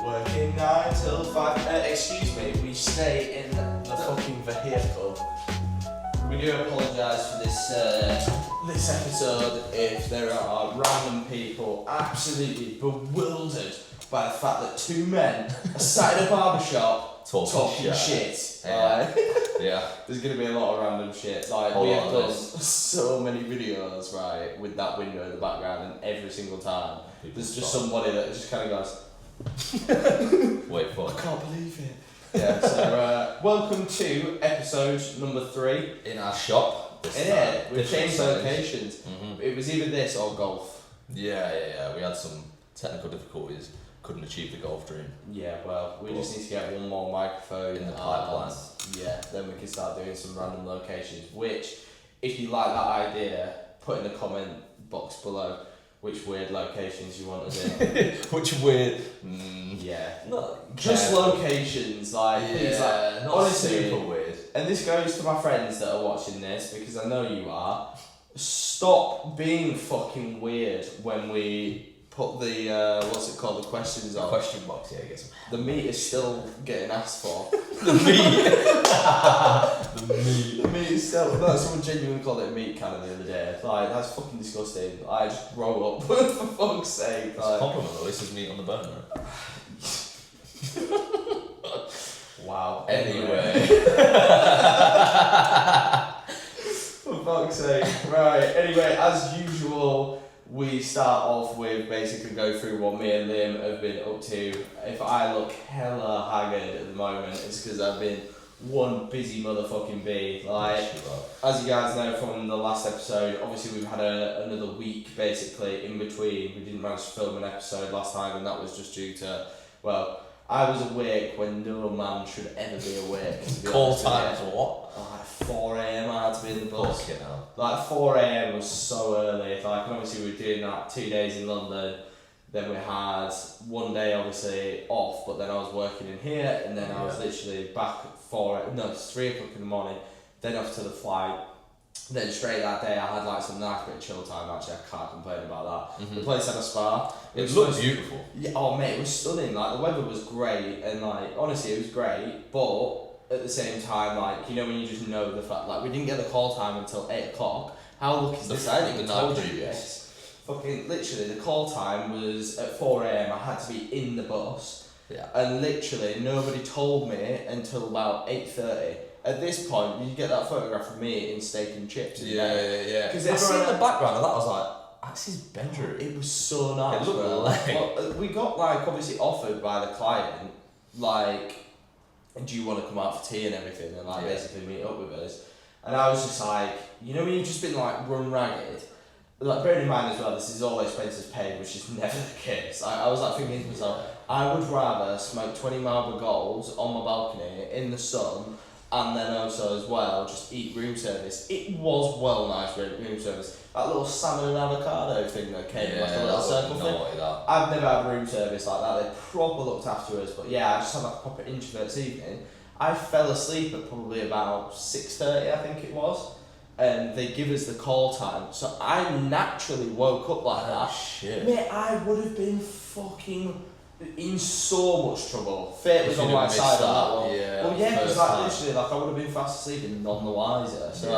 Working 9 till 5. Excuse me, we stay in the fucking vehicle. We do apologise for this episode if there are random people absolutely bewildered by the fact that two men are sat in a barbershop talking shit. Yeah. There's gonna be a lot of random shit. Like we have done so many videos, right, with that window in the background, and every single time there's just somebody that just kind of goes, wait for it. I can't believe it. Yeah, so welcome to episode number 3 in our shop. We've changed locations. Mm-hmm. It was either this or golf. Yeah. We had some technical difficulties. Couldn't achieve the golf dream. Yeah, well, we just need to get one more microphone in the pipeline. Yeah, then we can start doing some random locations. Which, if you like that idea, put in the comment box below which weird locations you want us in. Which weird. Yeah. Not just careful. Locations, like, please, like, not honestly, super weird. And this goes to my friends that are watching this, because I know you are. Stop being fucking weird when we put the, what's it called, the questions on. Question box, yeah, I guess. The meat is still getting asked for. The meat. The meat is still, no, someone genuinely called it a meat can the other day. Like, that's fucking disgusting. I just grow up, for fuck's sake. It's a compliment though, this is meat on the bone, right? Wow. Anyway. For fuck's sake. Right, anyway, as usual, we start off with basically go through what me and Liam have been up to. If I look hella haggard at the moment, it's because I've been one busy motherfucking bee. Like, as you guys know from the last episode, obviously we've had another week basically in between. We didn't manage to film an episode last time, and that was just due to, well, I was awake when no man should ever be awake. Call times what? Like 4 a.m. I had to be in the bus. Fucking hell. Like 4 a.m. was so early. Like, and obviously we were doing that 2 days in London. Then we had one day obviously off, but then I was working in here, and then I was literally back at 3 o'clock in the morning. Then off to the flight. Then straight that day I had like some nice bit of chill time. Actually, I can't complain about that. The place had a spa. It looked beautiful. Yeah, oh mate, it was stunning. Like, the weather was great, and like, honestly, it was great. But at the same time, like, you know, when you just know the fact, like, we didn't get the call time until 8 o'clock. How lucky is this? I didn't even told you this. Fucking literally, the call time was at 4 a.m. I had to be in the bus. Yeah. And literally, nobody told me until about 8:30. At this point, you get that photograph of me in steak and chips. Yeah. Because I see in the background of that, I was like, that's his bedroom. It was so nice. It looked like. Well, we got, like, obviously offered by the client, like, do you want to come out for tea and everything, and like basically meet up with us. And I was just like, you know when you've just been like run ragged, like, bearing in mind as well, this is all expenses paid, which is never the case. I was like thinking to myself, I would rather smoke 20 Marlboro Golds on my balcony in the sun, and then also as well just eat room service. It was well nice room service. That little salmon and avocado thing that came, like a little circle thing. I've never had room service like that. They proper looked after us, but yeah, I just had like a proper introvert's evening. I fell asleep at probably about 6:30, I think it was, and they give us the call time. So I naturally woke up like that. Shit. Mate, I would have been fucking in so much trouble. Fate was on my side on that one. Yeah, well, yeah, because like literally, like, I would have been fast asleep and none the wiser. So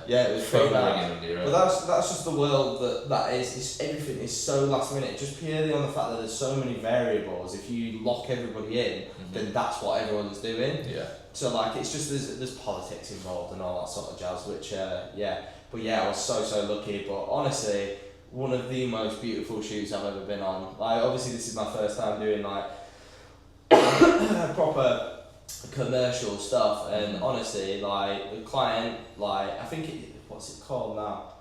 yeah, it was pretty bad. But that's just the world that is. Everything is so last minute, just purely on the fact that there's so many variables. If you lock everybody in, then that's what everyone's doing. Yeah. So like, it's just there's politics involved and all that sort of jazz, which But yeah, I was so lucky. But honestly, one of the most beautiful shoots I've ever been on. Like, obviously this is my first time doing like proper commercial stuff, and honestly, like, the client, like, I think what's it called now?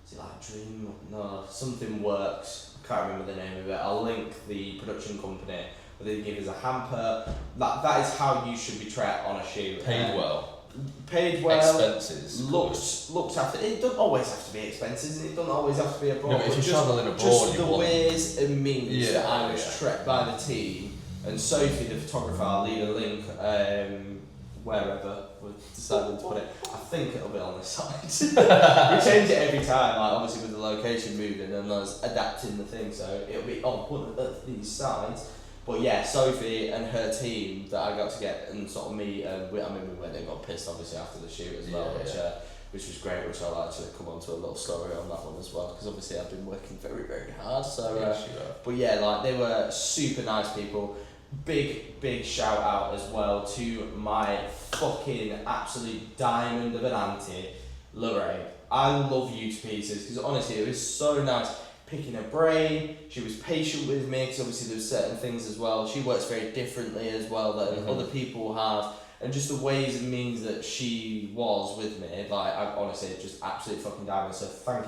Is it like Dream? No, something works. I can't remember the name of it. I'll link the production company. But they give us a hamper. That is how you should be treated on a shoot. Paid well. Expenses. Looked after. It doesn't always have to be expenses, and it doesn't always have to be abroad. No, if you're travelling abroad, just the ways and means that I was treated by the team. And Sophie, the photographer, I'll leave a link wherever we're deciding to put it. I think it'll be on this side. We change it every time, like, obviously with the location moving and us adapting the thing, so it'll be on one of these sides. But yeah, Sophie and her team that I got to get and sort of meet, and we went and got pissed obviously after the shoot as well, which was great, which I'll actually come on to a little story on that one as well, because obviously I've been working very, very hard. So, but yeah, like they were super nice people. Big shout out as well to my fucking absolute diamond of an auntie, Lorraine. I love you to pieces, because honestly it was so nice picking her brain. She was patient with me, because obviously there's certain things as well. She works very differently as well than other people have. And just the ways and means that she was with me, like, I honestly just absolutely fucking diamond. So thank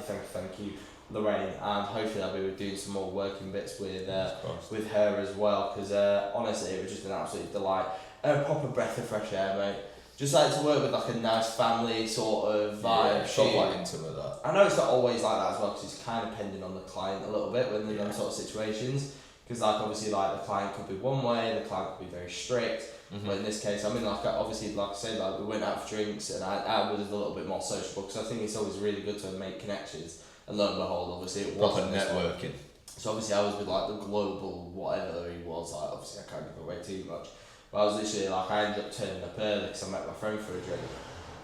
you, Lorraine, and hopefully I'll be doing some more working bits with her as well, because honestly it was just an absolute delight. A proper breath of fresh air, mate. Just like to work with like a nice family sort of vibe. Yeah, felt quite intimate that. I know it's not always like that as well, because it's kind of depending on the client a little bit when they're in them sort of situations. Because like obviously like the client could be one way, the client could be very strict. But in this case, I mean, like obviously, like I said, like we went out for drinks, and I was a little bit more sociable, because I think it's always really good to make connections. And lo and behold, obviously it was networking. So obviously I was with like the global whatever he was. Like obviously I can't give away too much, but I was literally like I ended up turning up early because I met my friend for a drink,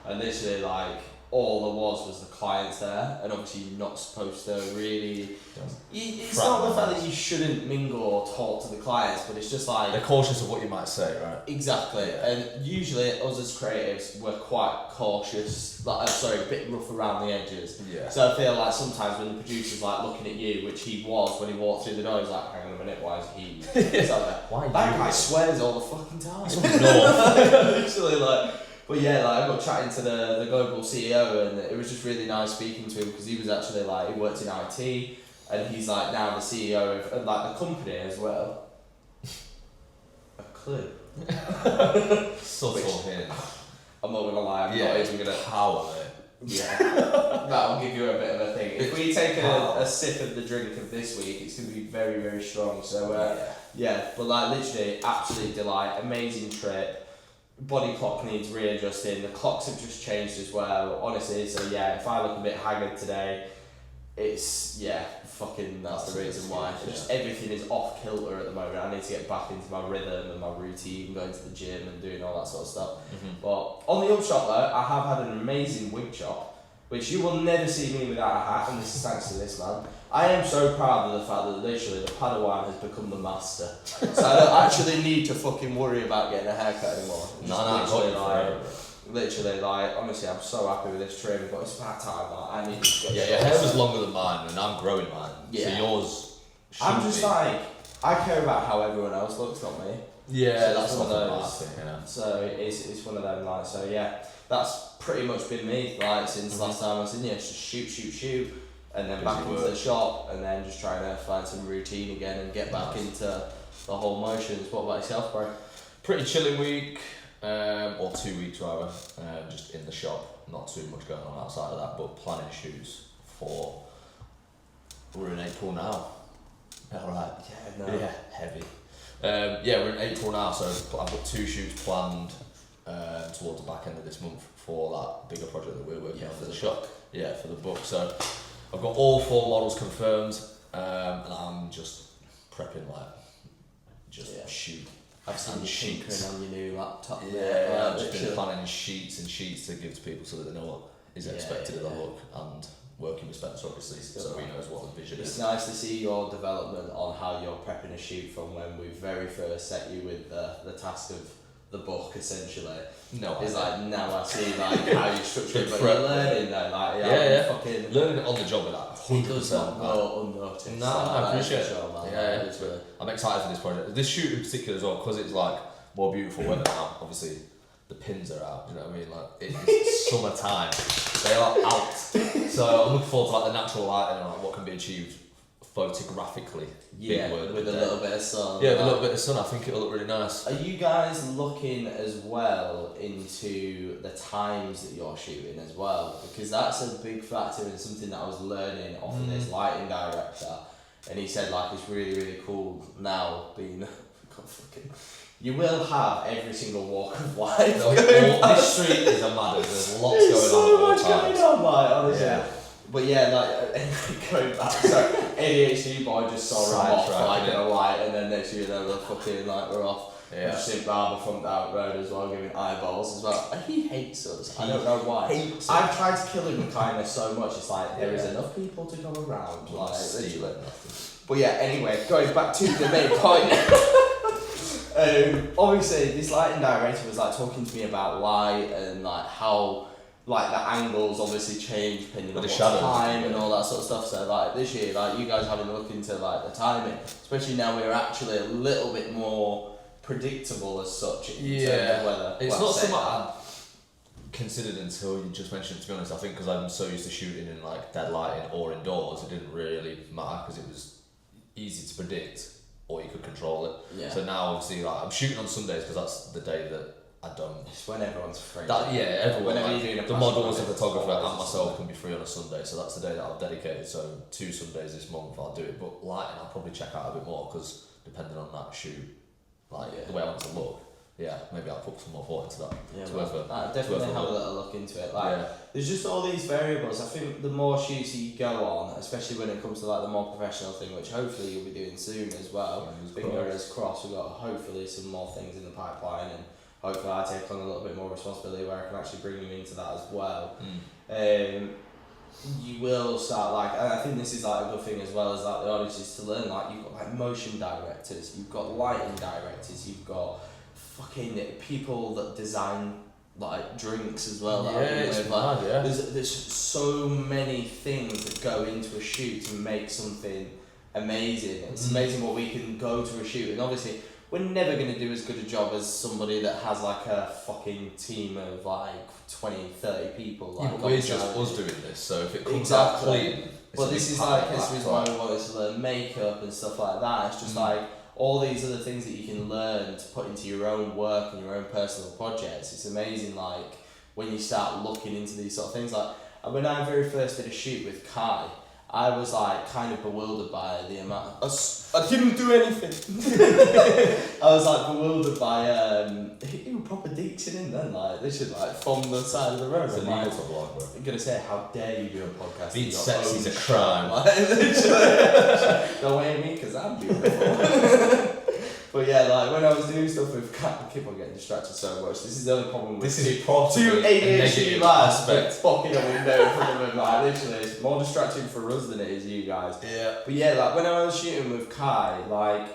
and literally like all there was the clients there, and obviously you're not supposed to really. It's not the fact that you shouldn't mingle or talk to the clients, but it's just like they're cautious of what you might say, right? Exactly, and usually us as creatives we're quite cautious, like a bit rough around the edges. Yeah. So I feel like sometimes when the producer's like looking at you, which he was when he walked through the door, he's like, "Hang on a minute, why is he?" It's like, why that guy swears all the fucking time. No. Literally, like. But yeah, like I got chatting to the global CEO, and it was just really nice speaking to him, because he was actually like, he worked in IT, and he's like now the CEO of like the company as well. A clue. Subtle hint. I'm not gonna lie, I'm not even gonna power it. Yeah, that'll give you a bit of a thing. If we take a sip of the drink of this week, it's gonna be very, very strong. So yeah, but like literally, absolute delight, amazing trip. Body clock needs readjusting. The clocks have just changed as well, honestly. So yeah, if I look a bit haggard today, it's fucking that's the reason why. Just everything is off kilter at the moment. I need to get back into my rhythm and my routine, going to the gym and doing all that sort of stuff. But on the upshot though, I have had an amazing wig chop, which you will never see me without a hat, and this is thanks to this man. I am so proud of the fact that literally the Padawan has become the master. So I don't actually need to fucking worry about getting a haircut anymore. Literally, like, honestly, I'm so happy with this trim, but it's about time. Like, I need to get your hair was longer than mine, and I'm growing mine. Yeah. So yours. I'm just like, I care about how everyone else looks, not me. Yeah, so that's one of those. So it's one of them, like, so yeah, that's pretty much been me, like, since last time I was in here. Just shoot, and then back into the shop, and then just trying to find some routine again and get back into the whole motions. What about yourself, bro? Pretty chilling week, or 2 weeks rather, just in the shop. Not too much going on outside of that, but planning shoots for. We're in April now. Alright. Yeah, heavy. We're in April now, so I've got 2 shoots planned towards the back end of this month for that bigger project that we're working on for the shop. Yeah, for the book. So I've got all 4 models confirmed, and I'm just prepping shoot. I've seen you tinkering on your new laptop. Yeah, I've just been planning sheets and sheets to give to people so that they know what is expected of the look, and working with Spencer obviously, so he knows what the vision is. It's nice to see your development on how you're prepping a shoot from when we very first set you with the task of the book essentially. No, it's like now I see like how you structure it, but you're learning though, like fucking learning on the job with that. 100%. It does not go unnoticed. No, I appreciate it. Sure, I'm excited for this project. This shoot in particular as well, because it's like more beautiful weather now. Obviously, the pins are out. You know what I mean? Like it's summertime. They are out. So I'm looking forward to like the natural lighting and like what can be achieved photographically. Yeah, with a little bit of sun. Yeah, with a little bit of sun. I think it'll look really nice. Are you guys looking as well into the times that you're shooting as well? Because that's a big factor and something that I was learning off of this lighting director. And he said like it's really, really cool now being you will have every single walk of life. This street is a madness. There's lots going on at all times. Going on, like, honestly. Yeah. But yeah, like going back, so ADHD boy just saw a moth like in a light, and then next year they were fucking like we're off. Yeah. Just in Barber from down the road as well, giving eyeballs as well. And he hates us. I don't know why. I've tried to kill him with kindness so much. It's like there is enough people to go around. Like literally. But yeah, anyway, going back to the main point. Obviously, this lighting director was like talking to me about light and like how like the angles obviously change depending on what time and all that sort of stuff. So like this year, like you guys having a look into like the timing, especially now we're actually a little bit more predictable as such in terms of weather. It's not something I considered until you just mentioned it, to be honest. I think because I'm so used to shooting in like dead lighting or indoors, it didn't really matter because it was easy to predict or you could control it. Yeah. So now obviously like I'm shooting on Sundays because that's the day that I don't. It's when everyone's free. Everyone. Like, the models, the photographer, and myself can be free on a Sunday, so that's the day that I've dedicated. So 2 Sundays this month I'll do it, but lighting I'll probably check out a bit more because depending on that shoot, the way I want to look, maybe I'll put some more thought into that. Yeah, definitely have a little look into it. There's just all these variables. I think the more shoots you go on, especially when it comes to like the more professional thing, which hopefully you'll be doing soon as well. Fingers crossed. We've got hopefully some more things in the pipeline, and hopefully I take on a little bit more responsibility where I can actually bring you into that as well. You will start and I think this is like a good thing as well as like the audience is to learn. Like you've got like motion directors, you've got lighting directors, you've got fucking people that design like drinks as well. There's so many things that go into a shoot to make something amazing. It's amazing what we can go to a shoot, and obviously we're never going to do as good a job as somebody that has like a fucking team of like 20, 30 people. Like we're just us doing this, so if it comes out clean. But this is like this is why we wanted to learn makeup and stuff like that. It's just like all these other things that you can learn to put into your own work and your own personal projects. It's amazing like when you start looking into these sort of things. Like when I very first did a shoot with Kai, I was like kind of bewildered by the amount. I didn't do anything. I was like bewildered by he was proper deeksing in then, like literally like from the side of the road. I'm gonna say, how dare you do a podcast? Being sexy is a crime. Like, literally, don't hate me because I'm beautiful. But yeah, like when I was doing stuff with Kat, I keep on getting distracted so much. This is the other problem with two ADHD lads fucking a window in front of them. Like literally, it's more distracting for us than it is you guys. Yeah. But yeah, like when I was shooting with Kai, like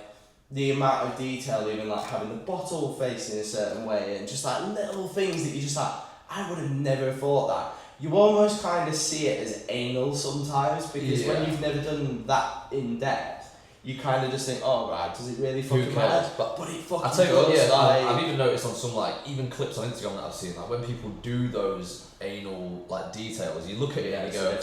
the amount of detail, even like having the bottle facing a certain way, and just like little things that you just like, I would have never thought that. You almost kind of see it as anal sometimes because when you've never done that in depth, you kind of just think, oh right, does it really fucking matter? But it fucking does. I tell you what, I've even noticed on some even clips on Instagram that I've seen, like when people do those anal details, you look at it and you go,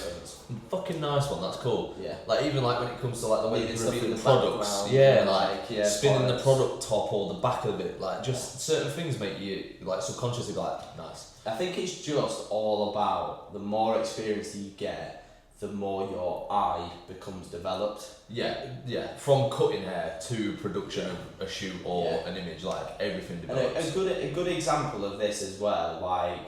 fucking nice one, that's cool. Yeah. Like even like when it comes to like the way you review the products, spinning the product top or the back of it, like just certain things make you like subconsciously like nice. I think it's just all about the more experience that you get, the more your eye becomes developed. Yeah. From cutting hair to production of a shoot or an image, like everything develops. And a good example of this as well, like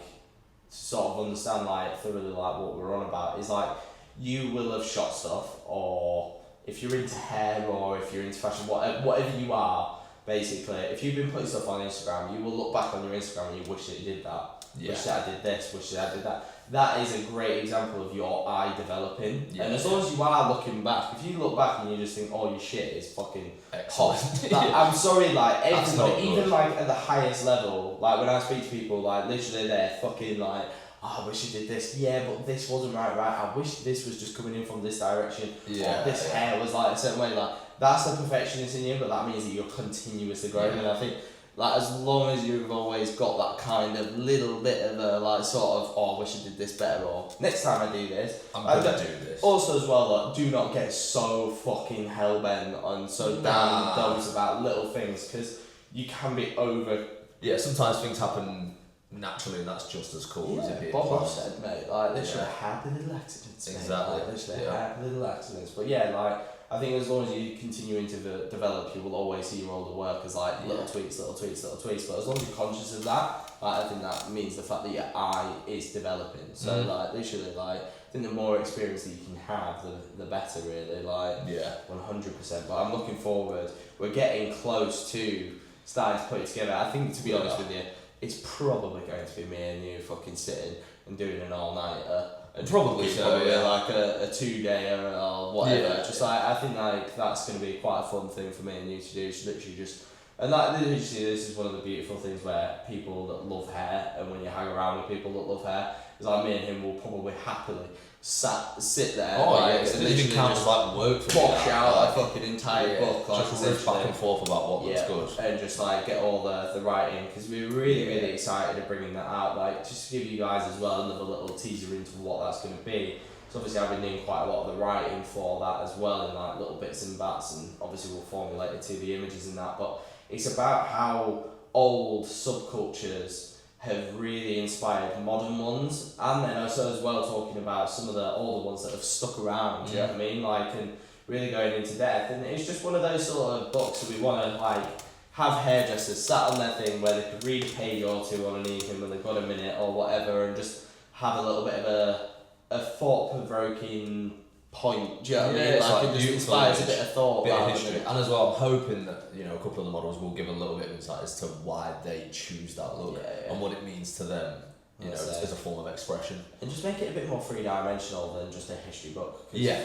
to sort of understand like thoroughly like what we're on about is like you will have shot stuff, or if you're into hair or if you're into fashion, whatever you are, basically, if you've been putting stuff on Instagram, you will look back on your Instagram and you wish that you did that. Wish that I did this, wish that I did that. That is a great example of your eye developing. Yeah. And as long as you are looking back, if you look back and you just think, oh, your shit is fucking hot. Like, I'm sorry, like, everybody, even like at the highest level, like when I speak to people, like literally they're fucking like, oh, I wish you did this. Yeah, but this wasn't right. I wish this was just coming in from this direction. Yeah. Or this hair was like a certain way. Like, that's the perfectionist in you, but that means that you're continuously growing. And I think, like, as long as you've always got that kind of little bit of a, like, sort of, oh, I wish I did this better, or next time I do this, I'm gonna do this. Also, as well, like, do not get so fucking hellbent on so damn dumb about little things, because you can be over. Yeah, sometimes things happen naturally, and that's just as cool as it being Bob said, mate, like, literally happy little accidents. Exactly. Mate, like, literally happy little accidents. But yeah, like, I think as long as you continuing to develop, you will always see your older work as like little tweaks. But as long as you're conscious of that, like, I think that means the fact that your eye is developing. So like literally, like I think the more experience that you can have, the better really. Like 100%. But I'm looking forward. We're getting close to starting to put it together. I think, to be honest with you, it's probably going to be me and you fucking sitting and doing an all-nighter. Probably so, yeah. Like a 2-day or whatever. Yeah. Just like, I think like that's going to be quite a fun thing for me and you to do. It's literally just, and like literally, this is one of the beautiful things where people that love hair, and when you hang around with people that love hair, is like me and him will probably happily sit there. It literally counts as like work for wash out a fucking entire book, like just riff back and forth about what looks good, and just like get all the writing, because we're really excited of bringing that out. Like, just to give you guys as well another little teaser into what that's going to be. So obviously I've been doing quite a lot of the writing for that as well, in like little bits and bats, and obviously we'll formulate it to the images and that. But it's about how old subcultures have really inspired modern ones, and then also as well talking about some of the older ones that have stuck around, you know what I mean, like, and really going into depth. And it's just one of those sort of books that we want to like have hairdressers sat on their thing where they could read a page or two on an evening when they've got a minute or whatever, and just have a little bit of a thought-provoking point, do you know what I mean? Like, it just inspires a bit of thought. Bit of history. And as well, I'm hoping that, you know, a couple of the models will give a little bit of insight as to why they choose that look and what it means to them, you know, as a form of expression. And just make it a bit more three-dimensional than just a history book. Yeah.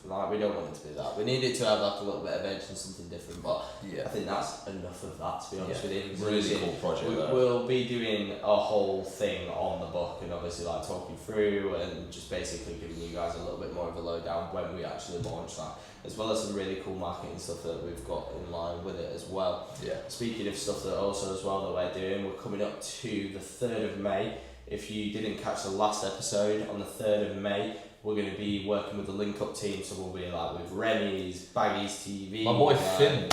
Like, we don't want it to be that. We need it to have like a little bit of edge and something different, but I think that's enough of that, to be honest with you. Really cool project. We'll be doing a whole thing on the book, and obviously like talking through and just basically giving you guys a little bit more of a lowdown when we actually launch that, as well as some really cool marketing stuff that we've got in line with it as well. Speaking of stuff that also as well that we're doing, we're coming up to the 3rd of May. If you didn't catch the last episode, on the 3rd of May, we're going to be working with the Link Up team, so we'll be like with Remy's, Baggies TV. My boy Finn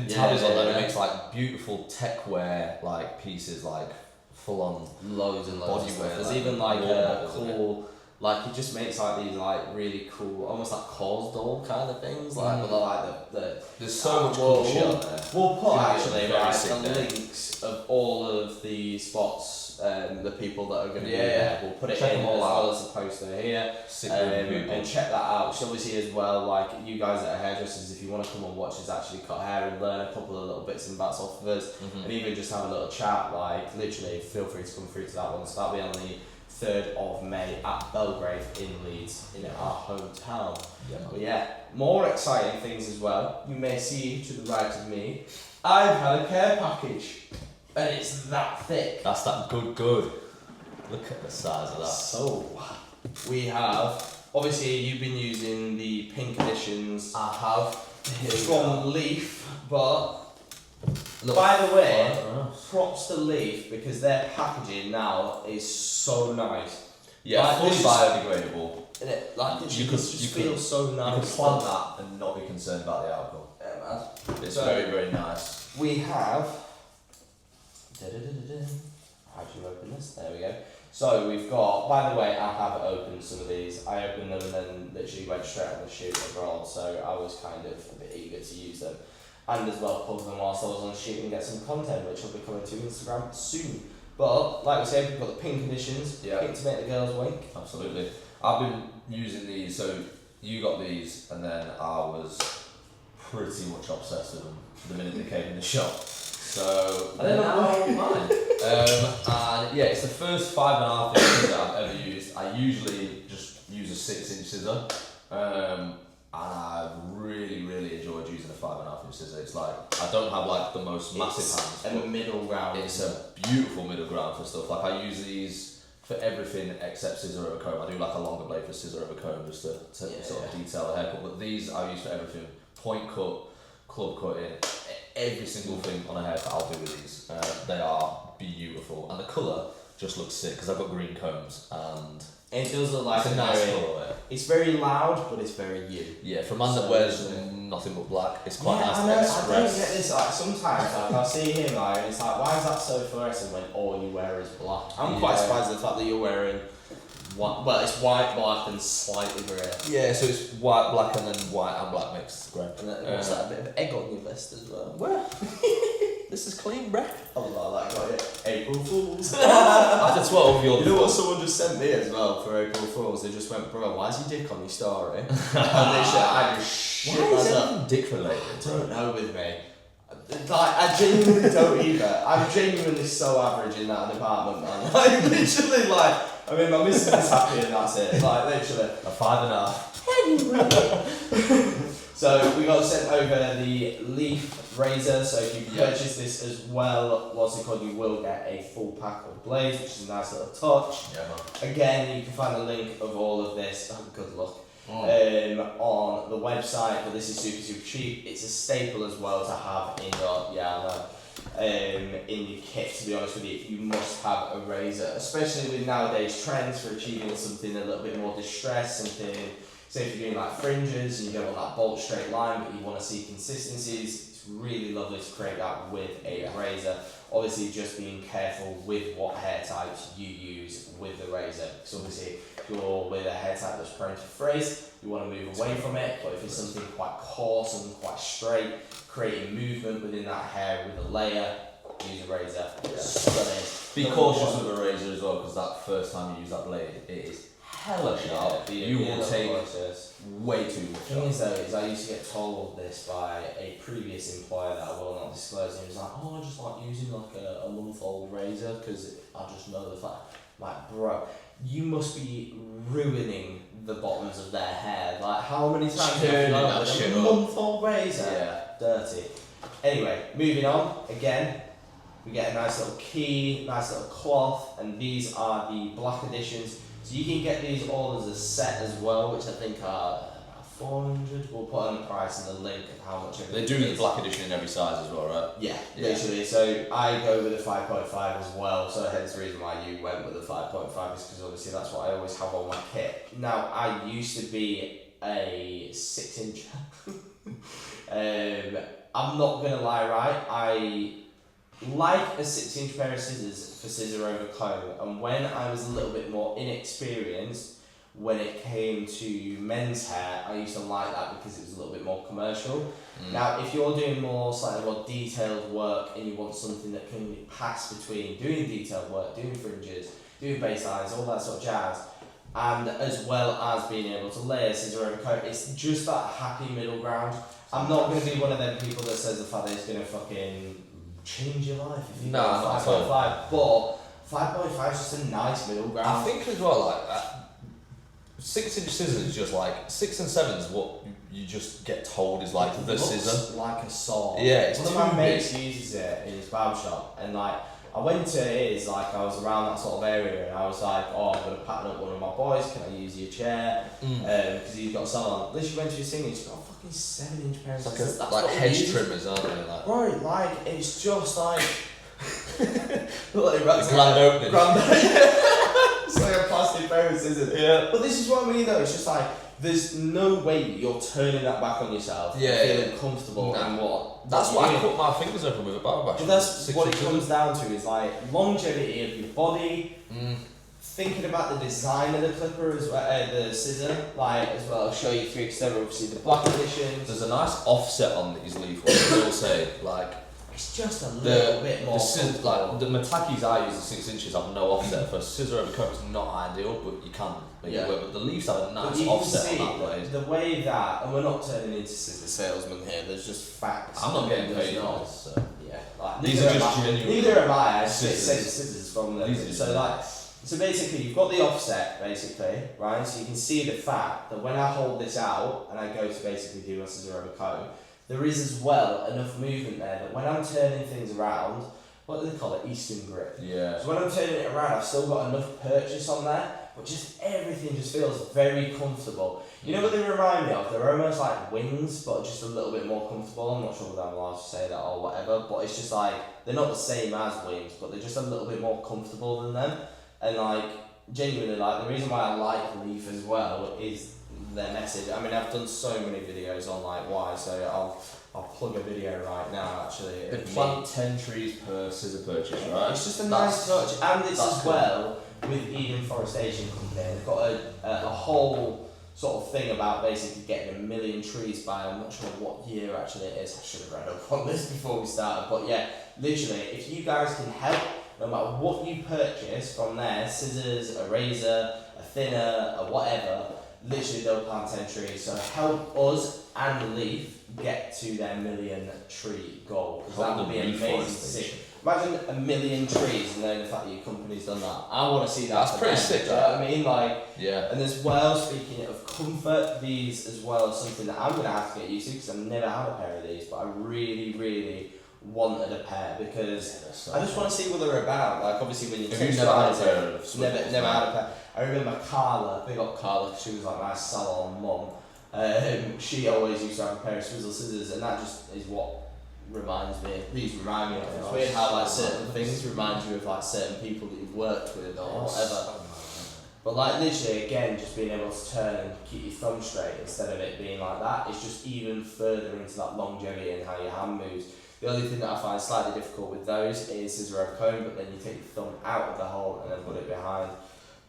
Tab is on there, and makes like beautiful tech wear like pieces, like full on loads and loads of stuff. There's even like a cool, like he just makes like these like really cool, almost like cause doll kind of things, like but they're like the there's so much cool shit on there. We'll put actually like the links of all of the spots. The people that are going to be there, we'll put it in as well as the poster here, and check that out. So obviously as well, like you guys that are hairdressers, if you want to come and watch us actually cut hair and learn a couple of little bits and bats off of us, and even just have a little chat, like literally feel free to come through to that one. So that'll be on the 3rd of May at Belgrave in Leeds, in our hometown. But more exciting things as well. You may see to the right of me, I've had a care package. And it's that thick. That's that good. Look at the size of that. So, we have, obviously you've been using the pink editions. I have. From Leaf, but by the way, props to Leaf, because their packaging now is so nice. Yeah, like, fully biodegradable. Like, you just feel so nice. You can plant that and not be concerned about the alcohol. Yeah, man. It's very, very nice. We have... How do you open this? There we go. So we've got, by the way, I have opened some of these. I opened them and then literally went straight on the shoot overall, so I was kind of a bit eager to use them. And as well, plug them whilst I was on the shoot and get some content, which will be coming to Instagram soon. But, like we said, we've got the pink editions, pink to make the girls wink. Absolutely. I've been using these, so you got these, and then I was pretty much obsessed with them the minute they came in the shop. So, I don't know mine. And yeah, it's the first 5.5 inch scissor I've ever used. I usually just use a 6-inch scissor, and I've really enjoyed using a 5.5 inch scissor. It's like, I don't have like the most massive hands. And a middle ground. It's a beautiful middle ground for stuff. Like I use these for everything except scissor over comb. I do like a longer blade for scissor over comb just to sort of detail the haircut. But these I use for everything. Point cut, club cutting, every single thing on a haircut I'll do with these. They are beautiful, and the colour just looks sick because I've got green combs, and it does look like it's a nice colour. It's very loud, but it's very you. Yeah, for a man that wears nothing but black, it's quite nice to express. I don't get this. Like sometimes, like I'll see him, like, and it's like, why is that so fluorescent when all you wear is black? I'm quite surprised at the fact that you're wearing white, well, it's white, black, and slightly grey. Yeah, so it's white, black, and then white and black mixed grey. And then what's that? A bit of egg on your vest as well. Well, this is clean, bruh. I was like, got it. April Fools. After 12, you're. You know what someone just sent me as well for April Fools? They just went, bro, why is your dick on your story? And they said, I just shit Why is myself. everything dick related? I don't know with me. Like, I genuinely don't either. I'm genuinely so average in that department, man. Like, literally, like, I mean, my missus is happy and that's it. Like, literally. A 5.5. Anyway. So, we got sent over the leaf razor. So, if you purchase this as well, what's it called? You will get a full pack of blades, which is a nice little touch. Yeah, man. Again, you can find a link of all of this. Oh, good luck. On the website, but this is super cheap. It's a staple as well to have in your in your kit. To be honest with you, you must have a razor, especially with nowadays trends for achieving something a little bit more distressed. Something, say if you're doing like fringes and you don't want that bolt straight line, but you want to see consistencies. It's really lovely to create that with a razor. Obviously, just being careful with what hair types you use with the razor. Because obviously, if you're with a hair type that's prone to frizz, you want to move away from it. But if it's something quite coarse and quite straight, creating movement within that hair with a layer, use a razor. Stunning. Be cautious with a razor as well, because that first time you use that blade, it is hella sharp. You will take way too much. The thing is though, is I used to get told this by a previous employer that I will not disclose. And he was like, oh, I just like using like a month-old razor because I just know the fact. Like, bro, you must be ruining the bottoms of their hair. Like, how many times have you done with a month-old razor? Yeah. Dirty. Anyway, moving on. Again, we get a nice little key, nice little cloth, and these are the black editions. So you can get these all as a set as well, which I think are 400. We'll put on the price and the link of how much everything They do the black edition in every size as well, right? Yeah, literally. So I go with a 5.5 as well. So hence the reason why you went with a 5.5 is because obviously that's what I always have on my kit. Now I used to be a 6-inch. I'm not gonna lie, right? I like a 6-inch pair of scissors for scissor over comb, and when I was a little bit more inexperienced when it came to men's hair, I used to like that because it was a little bit more commercial. Now if you're doing slightly more detailed work and you want something that can pass between doing detailed work, doing fringes, doing baselines, all that sort of jazz, and as well as being able to layer scissor over comb, it's just that happy middle ground. I'm not going to be one of them people that says the fact that it's going to fucking change your life if you go 5.5, but 5.5 is just a nice middle ground. I think as well, like 6-inch scissors is just like 6 and 7 is what you just get told is like the scissor. Like a saw. Yeah, it's one of my mates uses it in his barber shop, and like I went to his, like I was around that sort of area, and I was like, oh, I'm gonna pattern up one of my boys. Can I use your chair? Because he's got a salon. Literally went to his thing, and he's got a fucking 7-inch pair of scissors. Like hedge trimmers, aren't they? Like. Right, like it's just like. Like grand opening. It's like a plastic pair of scissors. Yeah. But this is what I mean though, it's just like, there's no way you're turning that back on yourself and feeling comfortable and what. That's why I cut my fingers open with a barber brush. But that's what it comes down to, is like longevity of your body, thinking about the design of the clipper as well, the scissor, like as well. I'll show you through, because there are obviously the black editions. There's a nice offset on these leaf ones, I will say, like. It's just a little bit more. Like the Matakis I use, the 6 inches, have no offset. For scissor over comb, it's not ideal, but you can make it work. But the leaves have a nice offset on that blade. The way that, and we're not turning into scissor salesmen here. There's just facts. I'm not getting paid for this, so. Yeah, like these are just genuine. Neither am I. I just get scissors from them. So basically, you've got the offset, basically, right? So you can see the fact that when I hold this out and I go to basically do my scissor over comb, there is as well enough movement there that when I'm turning things around, what do they call it? Eastern grip. Yeah. So when I'm turning it around, I've still got enough purchase on there, but just everything just feels very comfortable. You know what they remind me of? They're almost like wings, but just a little bit more comfortable. I'm not sure whether I'm allowed to say that or whatever, but it's just like, they're not the same as wings, but they're just a little bit more comfortable than them. And like, genuinely, like, the reason why I like Leaf as well is their message. I mean, I've done so many videos on like why, so I'll plug a video right now actually. They plant 10 trees per scissor purchase, right? It's just a nice touch, and it's as well with Eden Forestation Company, they've got a whole sort of thing about basically getting 1 million trees by, I'm not sure what year actually it is, I should have read up on this before we started, but yeah, literally, if you guys can help, no matter what you purchase from there, scissors, a razor, a thinner, a whatever, literally they'll plant 10 trees. So help us and Leaf get to their 1 million tree goal, because that would be amazing to see. Imagine 1 million trees and knowing the fact that your company's done that. I want to see that. That's pretty sick, do you know what I mean? Like, yeah. And as well, speaking of comfort, these as well is something that I'm going to have to get used to, because I've never had a pair of these, but I really, really wanted a pair, because I just want to see what they're about. Like, obviously when you take never had a pair of never had a pair. I remember Carla, big up Carla, 'cause she was like my salon mum. She always used to have a pair of swizzle scissors, and that just is what these remind me of. It's weird how like certain things remind you of like certain people that you've worked with or whatever. But like literally again, just being able to turn and keep your thumb straight instead of it being like that, it's just even further into that longevity and how your hand moves. The only thing that I find slightly difficult with those is scissor over comb, but then you take your thumb out of the hole and then put it behind.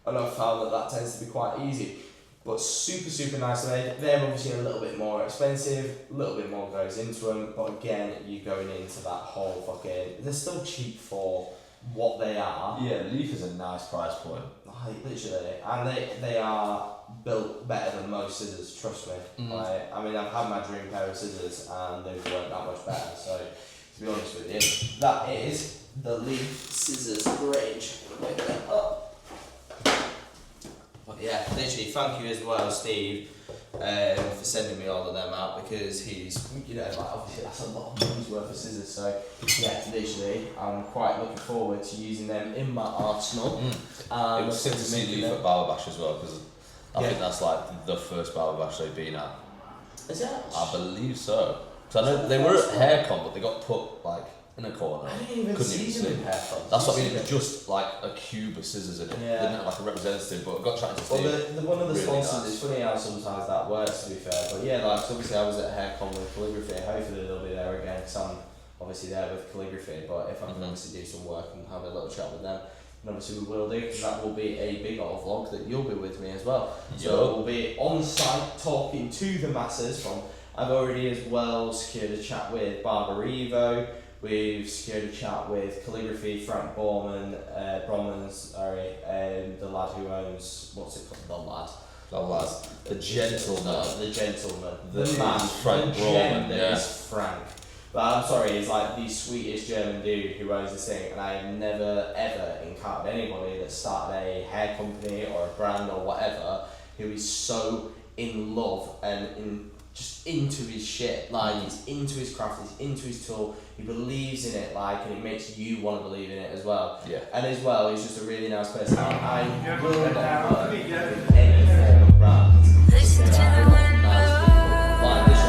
And I've found that tends to be quite easy. But super, super nice made. They're obviously a little bit more expensive, a little bit more goes into them, but again, you're going into that whole fucking... They're still cheap for what they are. Yeah, Leaf is a nice price point. Like, literally. And they are built better than most scissors, trust me. Like, I mean, I've had my dream pair of scissors and they've worked that much better, so to be honest with you, that is the Leaf Scissors range. Wait a minute. Oh. Yeah, literally, thank you as well, Steve, for sending me all of them out, because he's, you know, like obviously that's a lot of money's worth of scissors, so yeah, literally, I'm quite looking forward to using them in my arsenal. It was sick to see Leaf at Barber Bash as well, because I think that's like the first Barber Bash they've been at. Is it? I believe so. So I know they were at HairCon, but they got put like in a corner. I didn't even see them in HairCon. That's what I mean, it was just like a cube of scissors in it. Yeah. They didn't have like a representative, but I got chatting to Steve. Well, one of the really sponsors, nice. it's funny how sometimes that works, to be fair, but yeah, like, so obviously I was at HairCon with calligraphy, hopefully they'll be there again, because I'm obviously there with calligraphy, but if I can obviously do some work and have a little chat with them, and obviously we will do, because that will be a big old vlog that you'll be with me as well. So we'll be on site talking to the masses from, I've already as well secured a chat with Barber Evo, we've secured a chat with Calligraphy, Frank Bromans, the lad who owns, what's it called, The lad. The gentleman. The gentleman. The man. Frank The Broman, gender yeah. is Frank. But I'm sorry, he's like the sweetest German dude who owns this thing, and I have never ever encountered anybody that started a hair company or a brand or whatever who is so in love and just into his shit. Like, he's into his craft, he's into his tool, he believes in it, like, and it makes you want to believe in it as well. Yeah. And as well, he's just a really nice person. I will not work with any form of brand. Listen to the wind blow. Like, this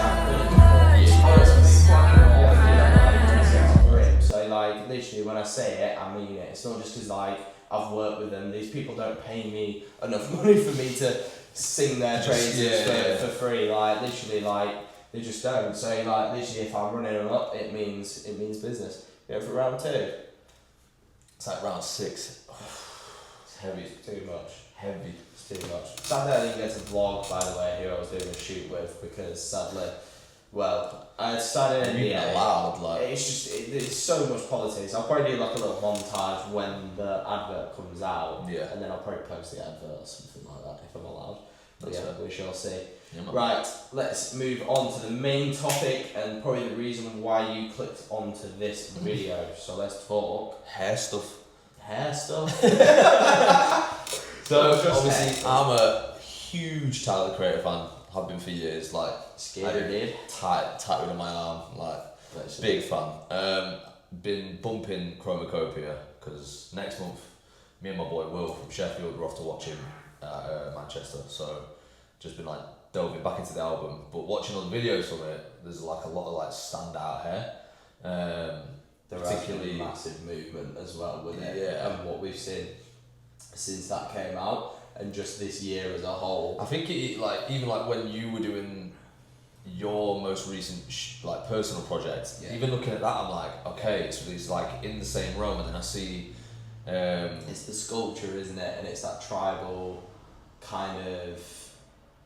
happened. So, like, literally, when I say it, I mean it. It's not just because, like, I've worked with them. These people don't pay me enough money for me to sing their praises for free. Like, literally, like, they just don't. So, like, literally, if I'm running them up, it means business. Go for round 2. It's like round 6. It's heavy. It's too much. Heavy. It's too much. Sadly, I didn't get to vlog, by the way, who I was doing a shoot with, because sadly, well, I started in Being allowed, like. It's just, there's so much politics. I'll probably do like a little montage when the advert comes out. Yeah. And then I'll probably post the advert or something like that if I'm allowed. But That's yeah, fair. we shall see. Yeah, Right, let's move on to the main topic and probably the reason why you clicked onto this video. So let's talk Hair stuff. hair stuff. So Just obviously, hair. I'm a huge Tyler the Creator fan. Have been for years. Like, Scary dude. tattooed on my arm. Like, big fan. Been bumping Chromacopia because next month, me and my boy Will from Sheffield were off to watch him at Manchester. So just been like delving back into the album, but watching all the videos from it, there's like a lot of like standout hair. There has been a massive movement as well with it, and what we've seen since that came out, and just this year as a whole. I think it like even like when you were doing your most recent like personal project, even looking at that, I'm like, okay, it's like in the same realm, and then I see It's the sculpture, isn't it? And it's that tribal kind of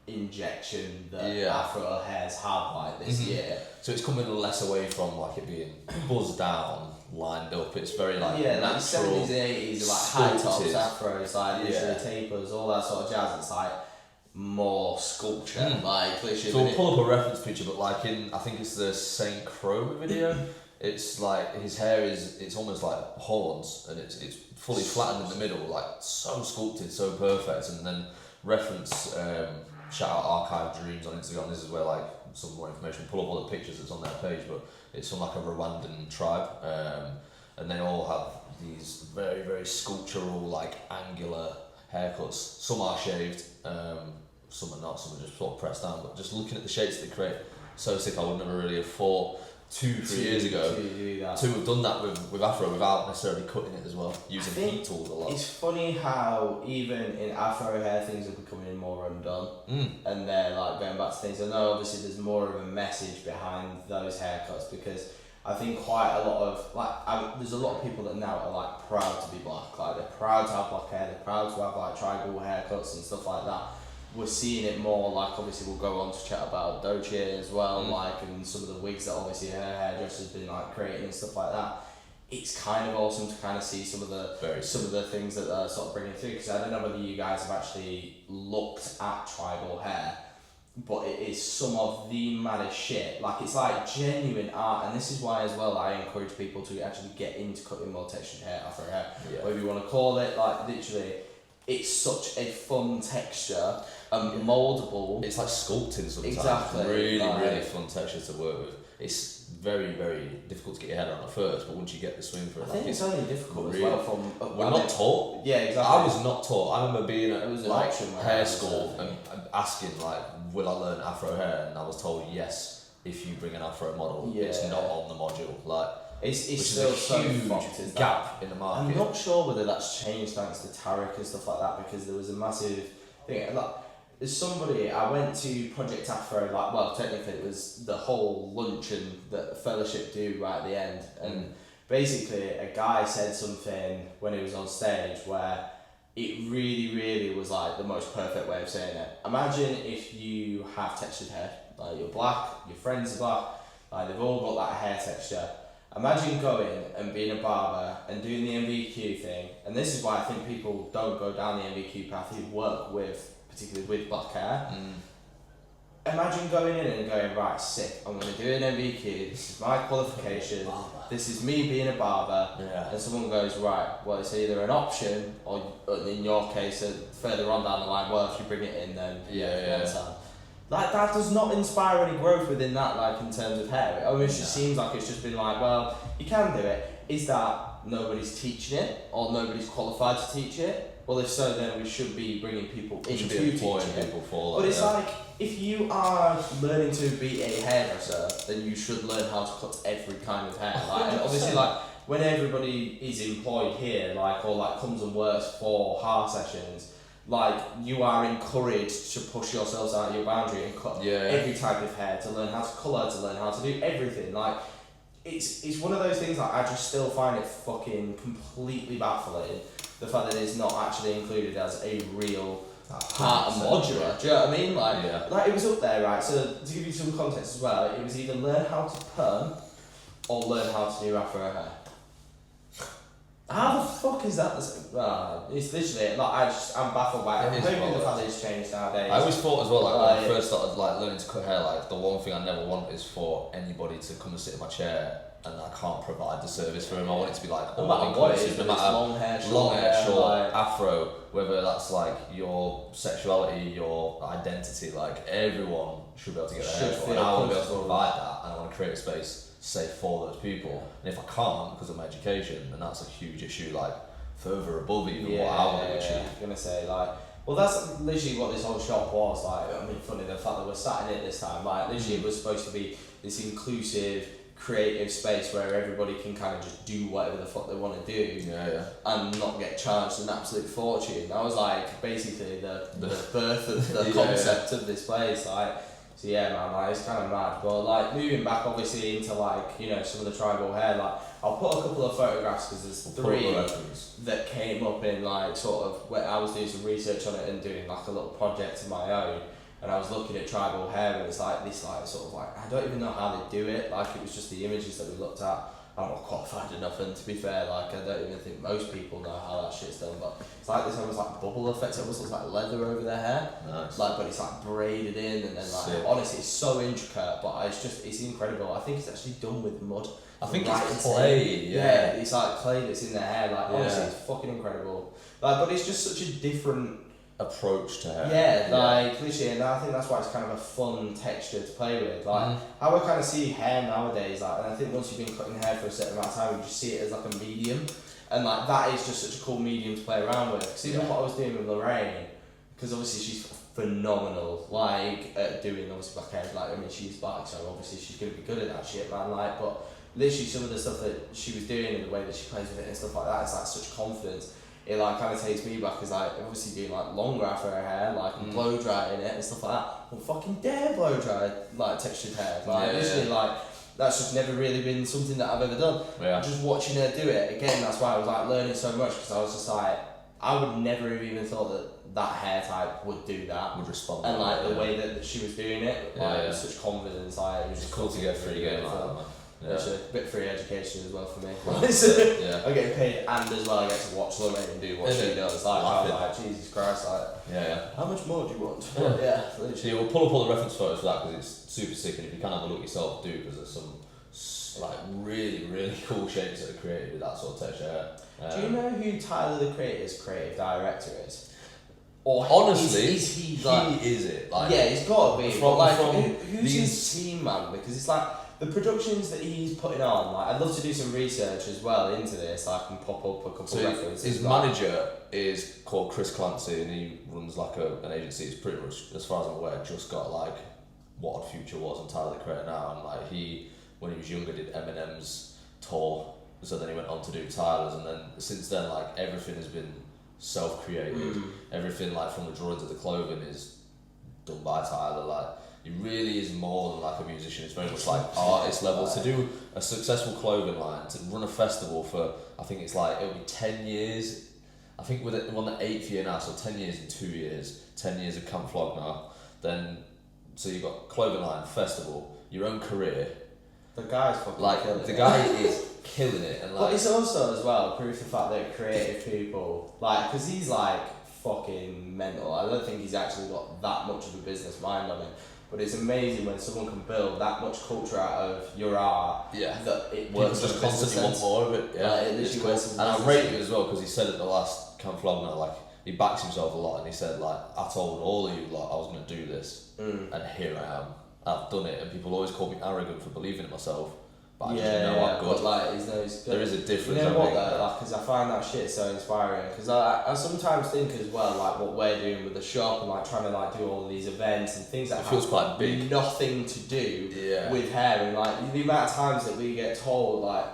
injection that Afro hairs have like this year. So it's coming less away from like it being buzzed down, lined up. It's very like like natural, 70s and 80s, like high tops, sculpted. afros, like literally tapers, all that sort of jazz. It's like more sculpture, like literally. So we'll pull up a reference picture, but like in, I think it's the Saint Crow video. It's like his hair it's almost like horns, and it's fully flattened in the middle, like so sculpted, so perfect. And then reference, shout out Archive Dreams on Instagram. This is where like some more information. Pull up all the pictures that's on their page, but it's from like a Rwandan tribe, and they all have these very very sculptural like angular haircuts. Some are shaved, some are not. Some are just sort of pressed down. But just looking at the shapes they create, so sick. I would never really have thought 2-3 years ago to have done that with Afro without necessarily cutting it as well, using heat tools a lot. It's funny how even in Afro hair things are becoming more undone, and they're like going back to things. I know obviously there's more of a message behind those haircuts, because I think quite a lot of there's a lot of people that now are like proud to be black, like they're proud to have black hair, they're proud to have like tribal haircuts and stuff like that. We're seeing it more, like obviously we'll go on to chat about Doechii as well, like, and some of the wigs that obviously her hairdresser's been like creating and stuff like that. It's kind of awesome to kind of see some of the things that they're sort of bringing through, because I don't know whether you guys have actually looked at tribal hair, but it is some of the maddest shit. Like, it's like genuine art, and this is why as well I encourage people to actually get into cutting more textured hair, Afro hair, whatever you want to call it. Like, literally, it's such a fun texture and mouldable. It's like sculpting sometimes. Exactly. Really, really fun texture to work with. It's very, very difficult to get your head around at first, but once you get the swing for it, I think it's only difficult really, as well from... we're not taught. Yeah, exactly. I was not taught. I remember being at like hair school and asking like, will I learn Afro hair? And I was told yes, if you bring an Afro model. It's not on the module. Like, it's still a huge so gap in the market. I'm not sure whether that's changed thanks to Tarek and stuff like that, because there was a massive thing. Like, there's somebody, I went to Project Afro, like, well, technically it was the whole luncheon that Fellowship do right at the end, and basically a guy said something when he was on stage where it really, really was like the most perfect way of saying it. Imagine if you have textured hair, like you're black, your friends are black, like they've all got that hair texture. Imagine going and being a barber and doing the MVQ thing, and this is why I think people don't go down the MVQ path who work with, particularly with black hair. Imagine going in and going, right, sick, I'm going to do an MVQ, this is my qualification, this is me being a barber, and someone goes, right, well, it's either an option, or in your case, further on down the line, well, if you bring it in, then like, that does not inspire any growth within that, like, in terms of hair. It almost just seems like it's just been like, well, you can do it. Is that nobody's teaching it, or nobody's qualified to teach it? Well, if so, then we should be bringing people in to teach it. People for but it's like, if you are learning to be a hairdresser, then you should learn how to cut every kind of hair. Like, and obviously, like, when everybody is employed here, like, or like comes and works for hair sessions, like, you are encouraged to push yourselves out of your boundary and cut every type of hair, to learn how to colour, to learn how to do everything. Like, it's one of those things that I just still find it fucking completely baffling, the fact that it's not actually included as a real part of modular. Do you know what I mean? Like, like, it was up there, right? So to give you some context as well, it was either learn how to perm or learn how to do Afro hair. How the fuck is that? It's literally, like, I'm baffled by it. I'm hoping the fact that it's changed nowadays. I always thought as well, like, when I first started like learning to cut hair, like, the one thing I never want is for anybody to come and sit in my chair and I can't provide the service for them. I want it to be like all inclusive, no matter long hair, short, like, Afro, whether that's like your sexuality, your identity, like, everyone should be able to get their hair cut. And I want to be able to provide that, and I want to create a space safe for those people. And if I can't because of my education, then that's a huge issue, like further above even what I want to achieve. I'm gonna say, like, well, that's literally what this whole shop was like. I mean, funny the fact that we're sat in it this time, like, literally it was supposed to be this inclusive, creative space where everybody can kind of just do whatever the fuck they want to do and not get charged an absolute fortune. That was like basically the birth of the concept of this place. Like, So yeah, man, like it's kind of mad. But like moving back, obviously into like some of the tribal hair. Like I'll put a couple of photographs because there's three that came up in like sort of when I was doing some research on it and doing like a little project of my own. And I was looking at tribal hair and it's like this like sort of like I don't even know how they do it. Like it was just the images that we looked at. I'm not qualified enough, and to be fair, like I don't even think most people know how that shit's done. But it's like this almost like bubble effect. It almost looks like leather over their hair. Nice. Like, but it's like braided in, and then like Sick. honestly, it's so intricate. But it's incredible. I think it's actually done with mud. I think right it's clay. Yeah, it's like clay that's in their hair. Like honestly, Yeah. it's fucking incredible. Like, but it's just such a different approach to hair. Yeah, like literally, and I think that's why it's kind of a fun texture to play with. Like how I kind of see hair nowadays, like, and I think once you've been cutting hair for a certain amount of time, you just see it as like a medium, and like that is just such a cool medium to play around with. Because even what I was doing with Lorraine, because obviously she's phenomenal, like at doing obviously black hair. Like I mean, she's black, so obviously she's gonna be good at that shit, man. Like, but literally some of the stuff that she was doing and the way that she plays with it and stuff like that, it's like such confidence. It like kind of takes me back because like obviously doing like long graft for her hair, like blow drying it and stuff like that. Well, fucking dare blow dry like textured hair. Like literally like that's just never really been something that I've ever done. Yeah. Just watching her do it again, that's why I was like learning so much because I was just like I would never have even thought that hair type would do that. Would respond. And like the way that she was doing it, like with such confidence, like it was It's just cool to get free game like that, man. Yeah. It's a bit free education as well for me. Yeah. I get paid and as well I get to watch Lorraine do what she does. Like, I was like, Jesus Christ, like, Yeah. how much more do you want? Yeah. Yeah, So literally. we'll pull up all the reference photos for that because it's super sick, and if you can have a look yourself, do, because there's some like really cool shapes that are created with that sort of texture hair. Do you know who Tyler the Creator's creative director is? Or honestly, is he like? is it? Like, Yeah, he's got to be. from- But like, from who's his team, man? Because it's like the productions that he's putting on. Like, I'd love to do some research as well into this. I can pop up a couple So of references. his like- manager is called Chris Clancy, and he runs like an agency. He's pretty much, as far as I'm aware, just got like what Odd Future was and Tyler the Creator now, and like he, when he was younger, did Eminem's tour. So then he went on to do Tyler's, and then since then, like everything has been self-created. Everything, like from the drawings of the clothing, is done by Tyler. Like he really is more than like a musician. It's very much like artist level. To do a successful clothing line, to run a festival for, I think it's like it'll be 10 years. I think we're on the 8th year now, so 10 years in 2 years. 10 years of Camp Flog now. Then so you've got clothing line, festival, your own career. The guy's fucking Like killing the it. guy is killing it, and But like it's also as well proof the fact that creative people, like, because he's like fucking mental. I don't think he's actually got that much of a business mind on him. But it's amazing when someone can build that much culture out of your art. Yeah. That it people works. just in a business constantly want sense. more of it. Yeah, Like, it it's literally cool. works in And I business rate sense. it as well because he said at the last Camp Flog night, like he backs himself a lot, and he said like, I told all of you like I was gonna do this, and here I am. I've done it, and people always call me arrogant for believing in myself, but I just know I'm good. But like, he's no, he's good. There is a difference. You know I what think. though, like, because I find that shit so inspiring. Because I sometimes think as well, like what we're doing with the shop and like trying to like do all of these events and things that It feels have quite big. nothing to do Yeah. with hair, and like the amount of times that we get told like,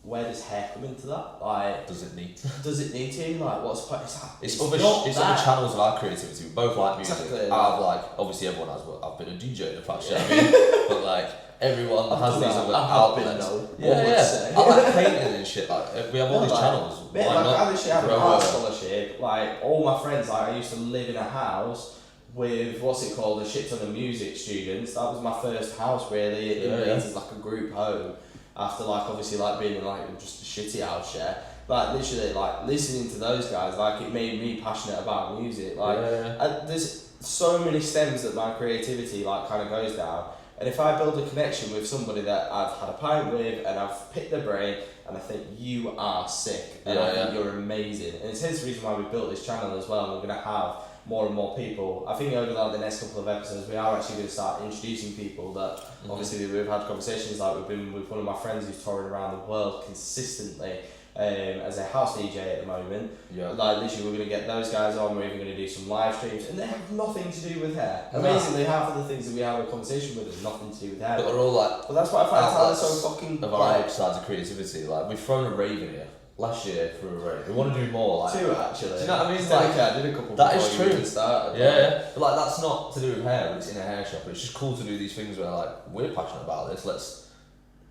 where does hair come into that? Like, Does it need? does it need to? Like, what's quite? It's not other that. channels of our creativity. We both like music. Exactly. I've like obviously everyone has. I've been a DJ in the past. You know what I mean? But like everyone I've has done these that. other I have been, outlets. though, one Yeah, would yeah. say. I like painting and shit. Like we have all these Like, channels. mate, Why like not I literally have an grow art a- scholarship. Like all my friends, like I used to live in a house with what's it called, a shit ton of music students. That was my first house really. It means it's like a group home. After like obviously like being in like just a shitty house share. Like literally like listening to those guys, like it made me passionate about music. Like and there's so many stems that my creativity like kind of goes down. And if I build a connection with somebody that I've had a pint with and I've picked their brain and I think you are sick and I think you're amazing. And it's hence the reason why we built this channel as well, and we're going to have more and more people. I think over like the next couple of episodes we are actually going to start introducing people that obviously we've had conversations like we've been with one of my friends who's touring around the world consistently as a house DJ at the moment. Yeah. Like literally we're going to get those guys on, we're even going to do some live streams, and they have nothing to do with hair. Amazingly, half of the things that we have a conversation with have nothing to do with hair. But they're all like But that's why I find Tyler outlets so fucking of our sides of creativity. Like we've thrown a rave in here. last year for a rave. We want to do more. Like, 2 actually. do you know what I mean? Like, I did a couple. that is before you true. even started. Yeah, but like that's not to do with hair. It's in a hair shop. It's just cool to do these things where like we're passionate about this. Let's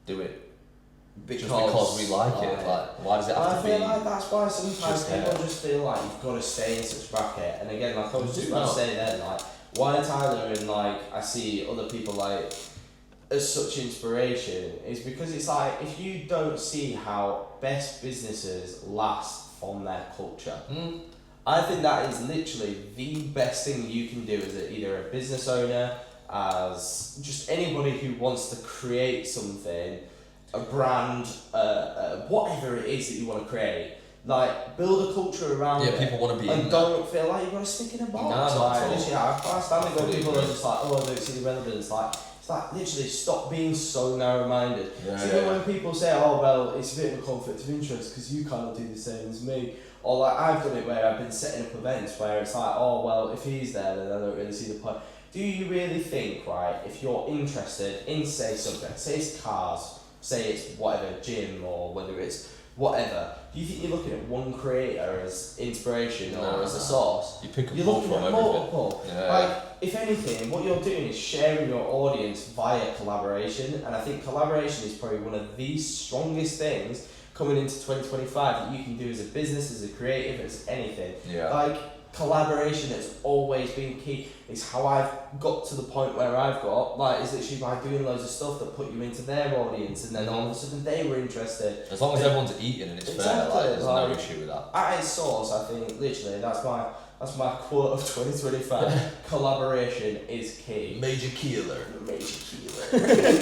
do it just because we like it. Like, why does it have I to feel be? like that's why sometimes just people hair? just feel like you've got to stay in such a bracket. And again, like I was just Do about to not. say then, like why Tyler and like I see other people like as such inspiration is because it's like if you don't see how best businesses last from their culture. I think that is literally the best thing you can do as either a business owner, as just anybody who wants to create something, a brand, whatever it is that you want to create. Like, build a culture around it. People want to be in and don't feel like you've got to stick in a box. No, not like, at all. literally, I can't stand it when Fully people are agree. just like, oh, I don't see the relevance. Like, it's like, literally, stop being so narrow-minded. Yeah, So yeah. even when people say, oh, well, it's a bit of a conflict of interest because you kind of do the same as me. Or like, I've done it where I've been setting up events where it's like, oh, well, if he's there, then I don't really see the point. Do you really think, right, if you're interested in, say, something, say it's cars, say it's whatever, gym, or whether it's whatever, do you think you're looking at one creator as inspiration or as a source? You pick up You're more looking from at everything. multiple. Yeah. Like, if anything, what you're doing is sharing your audience via collaboration, and I think collaboration is probably one of the strongest things coming into 2025 that you can do as a business, as a creative, as anything. Yeah. Like, collaboration has always been key. It's how I've got to the point where I've got, like, is literally by doing loads of stuff that put you into their audience, and then all of a sudden they were interested. As long as everyone's eating and it's fair, Exactly, like, there's no like- issue with that. At its source, I think, literally, that's my quote of 2025. Collaboration is key. Major killer. Major killer.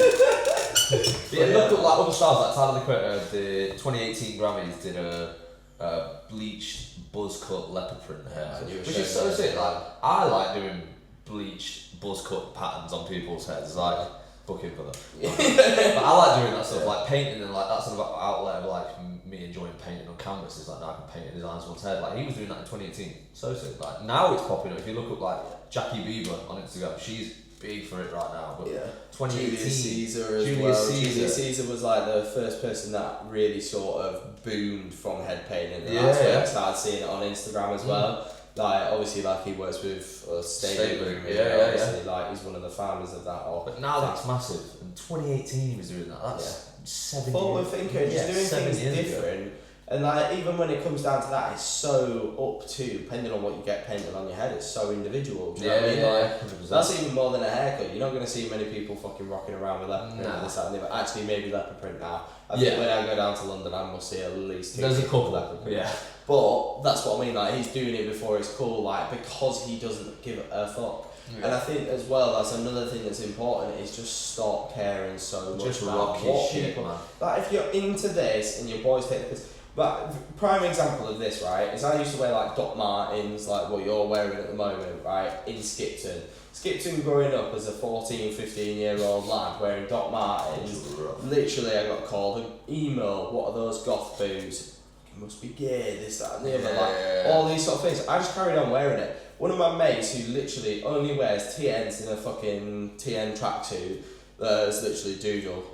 Yeah, look at like other styles, like Tyler the Creator, the 2018 Grammys did a bleached buzz cut leopard print hair, And you were which is showing so that. sick. Like, I like doing bleached buzz cut patterns on people's heads, like booking for them. But I like doing that stuff, like painting and like that sort of outlet of like me enjoying painting on canvas is like now I can paint a design on someone's head. Like he was doing that in 2018, so sick. Like now it's popping up. If you look up like Jackie Bieber on Instagram, she's big for it right now. But Yeah. 2018, Julius Caesar as Julius well. Caesar. Julius Caesar was like the first person that really sort of boomed from head painting, and Yeah, that's when yeah. I started seeing it on Instagram as well. Like obviously, like he works with Stable Stable, Room, yeah, obviously, like he's one of the founders of that. Or But now that's massive. In 2018 he was doing that. That's 7 forward years. thinker, just doing 7 things years ago. different. And like even when it comes down to that, it's so up to depending on what you get painted on your head. It's so individual. Do you know what I mean? Like, 100%. that's even more than a haircut. You're not going to see many people fucking rocking around with leopard print. Nah. This, that, and the other. Actually, maybe leopard print now. I Yeah. think when I go down to London, I must see at least 2 There's a people couple. with leopard print. Yeah. But that's what I mean. Like he's doing it before it's cool. Like because he doesn't give a fuck. Yeah. And I think as well, that's another thing that's important is just stop caring so much Just about rock his what shit, people. man. Like if you're into this and your boys take this. But prime example of this, right, is I used to wear like Doc Martens, like what you're wearing at the moment, right, in Skipton. Skipton growing up as a 14, 15-year-old lad wearing Doc Martens, literally I got called an emo, what are those goth boots? You must be gay, this, that and the other, like all these sort of things. I just carried on wearing it. One of my mates who literally only wears TNs in a fucking TN tracksuit, is literally Doodle.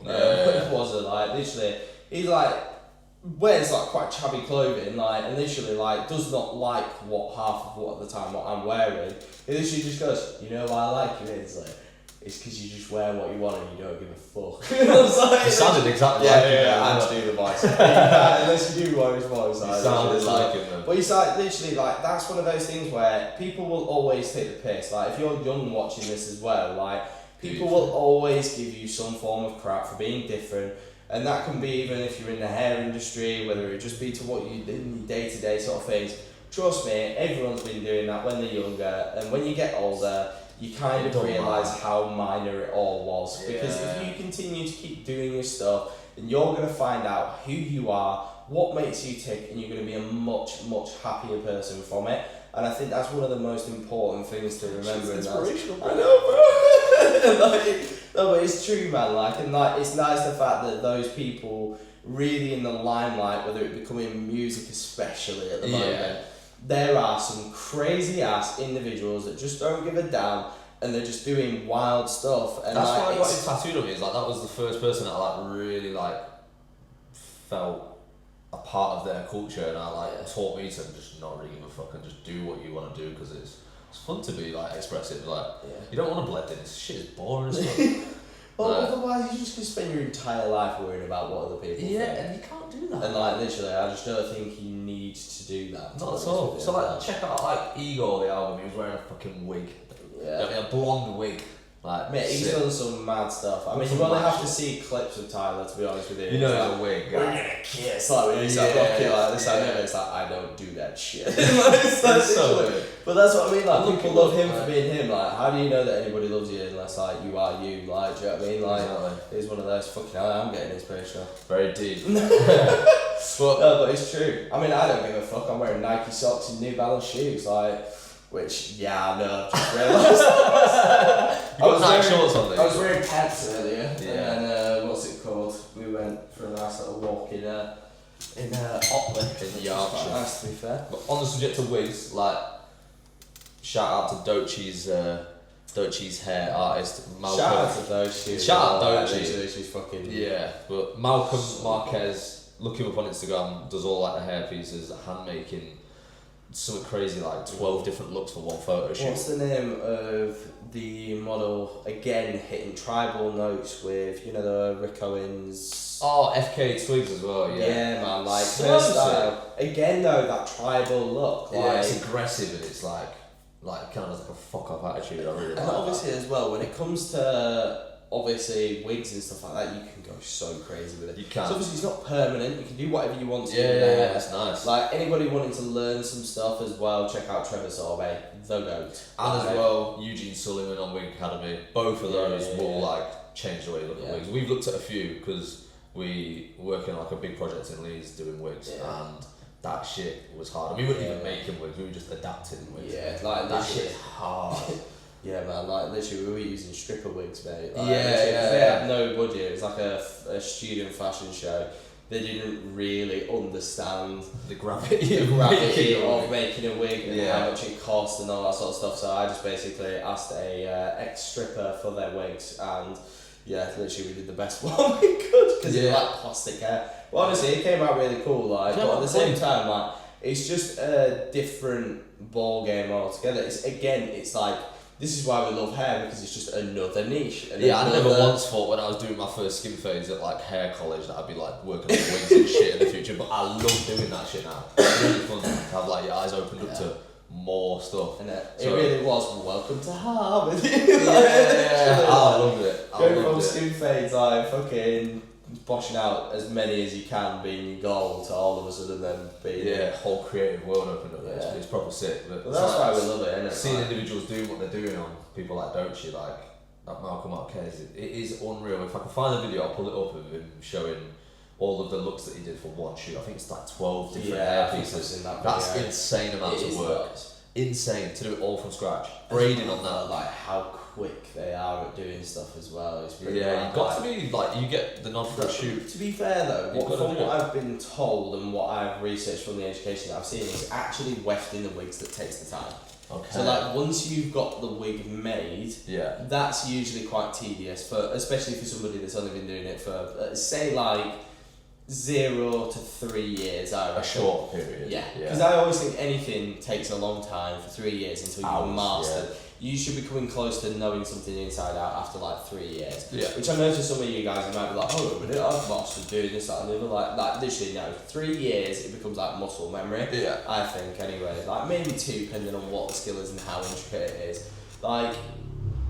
Wasn't like, literally, he's like, wears like quite chubby clothing, like, and literally like does not like what half of what at the time what I'm wearing. He literally just goes, you know why I like you? It's like, it's because you just wear what you want and you don't give a fuck. I was like, It sounded exactly yeah, like yeah, him. yeah, I had to do the voice. Unless you do wear his voice. It like, sounded literally, like him, though. but it's like literally like that's one of those things where people will always take the piss. Like if you're young watching this as well, like people will always give you some form of crap for being different. And that can be even if you're in the hair industry, whether it just be to what you do in your day-to-day sort of things. Trust me, everyone's been doing that when they're younger, and when you get older, you kind It of don't realise matter. how minor it all was. Because Yeah. if you continue to keep doing your stuff, then you're going to find out who you are, what makes you tick, and you're going to be a much, much happier person from it. And I think that's one of the most important things to remember. And that's- inspirational, I know, bro. Like, no, but it's true, man. Like, and like, it's nice the fact that those people really in the limelight, whether it becoming music, especially at the moment, there are some crazy ass individuals that just don't give a damn, and they're just doing wild stuff. And That's like, why I got it's- it tattooed on me. Is like that was the first person that I like really like felt a part of their culture, and taught me to just not really give a fuck and just do what you want to do, because it's fun to be like expressive. Like you don't want to blend in. This shit is boring as fuck. Well, otherwise you're just gonna spend your entire life worrying about what other people think. And you can't do that. And like literally, I just don't think you need to do that. Not at all. So like, check out like Igor, the album. He was wearing a fucking wig. Yeah. I mean, a blonde wig. Like, mate, he's done some mad stuff. I mean, you only have to see clips of Tyler, to be honest with you. You know, it's he's like, a wig. We're gonna kiss. Like when he's like rocking like this, I know it's like I don't do that shit. It's so weird. But that's what I mean. Like people love him for being him. Like, how do you know that anybody loves you unless like you are you? Like, do you know what I mean? Like, it's one of those fucking hell. I'm getting inspirational. Very deep. But it's true. I mean, I don't give a fuck. I'm wearing Nike socks and New Balance shoes. Like. Which, yeah, I know, I've just realised. I was wearing pants earlier, Yeah. and then, what's it called? We went for a nice little walk in Otley. In Yorkshire. Nice, to be fair. But on the subject of wigs, like, shout out to Dochi's hair artist, Malcolm. Shout out to Dochi. Shout out Dochi. She's fucking... Yeah, but Malcolm Marquez, look him up on Instagram, does all like the hair pieces, hand making, something crazy like 12 different looks for one photo shoot. What's the name of the model, again, hitting tribal notes with, you know, the Rick Owens... Oh, FK Twigs as well, yeah. Yeah, man, like, So her style. Again, though, that tribal look. Like, Yeah, it's aggressive and it's like kind of like a fuck off attitude. I really like and obviously that. as well, when it comes to obviously wigs and stuff like that, you can go so crazy with it. You can. So obviously it's not permanent, you can do whatever you want to Yeah, with it. it's nice. Like anybody wanting to learn some stuff as well, check out Trevor Sorbet, the GOAT. And as well, Eugene Sullivan on Wig Academy. Both of those will like change the way you look at wigs. We've looked at a few because we working on like a big project in Leeds doing wigs, and that shit was hard. We weren't even making wigs, we were just adapting wigs. Yeah, like that shit is hard. Yeah, man, like literally we were using stripper wigs, mate. Like, Yeah. They had no budget. It was like a student fashion show. They didn't really understand the gravity of making a wig and how much it cost and all that sort of stuff. So I just basically asked a ex-stripper for their wigs, and yeah, literally we did the best one we could because it was like plastic hair. But honestly, it came out really cool. Like, but at the same time, like it's just a different ball game altogether. It's like. This is why we love hair, because it's just another niche. I never once thought when I was doing my first skin phase at like hair college that I'd be like working on wigs and shit in the future, but I love doing that shit now. It's really fun to have like your eyes opened up to more stuff. And it really was, welcome to Harvard. I loved it. Going from skin fades, like fucking boshing out as many as you can, being your goal, to all of a sudden then being whole creative world opened up. It's proper sick. But that's why we love it, isn't it? Seeing individuals doing what they're doing on people like Dochi, like Malcolm Marquez, it is unreal. If I can find the video, I'll pull it up of him showing all of the looks that he did for one shoot. I think it's like 12 different hair pieces. That's insane amounts of work. Insane to do it all from scratch. Braiding on that. Like how quick they are at doing stuff as well. It's pretty you've got to be like, you get the nod for a shoot. To be fair though, from what I've been told and what I've researched from the education that I've seen, it's actually wefting the wigs that takes the time. Okay. So like once you've got the wig made, that's usually quite tedious especially for somebody that's only been doing it for say like 0 to 3 years. A short period. Yeah. Because I always think anything takes a long time for 3 years until you've mastered. You should be coming close to knowing something inside out after like 3 years. Yeah. Which I know to some of you guys, you might be like, hold on a minute, I've mastered doing this, that and the other. Like literally no, 3 years it becomes like muscle memory. Yeah. I think anyway. Like maybe 2 depending on what the skill is and how intricate it is. Like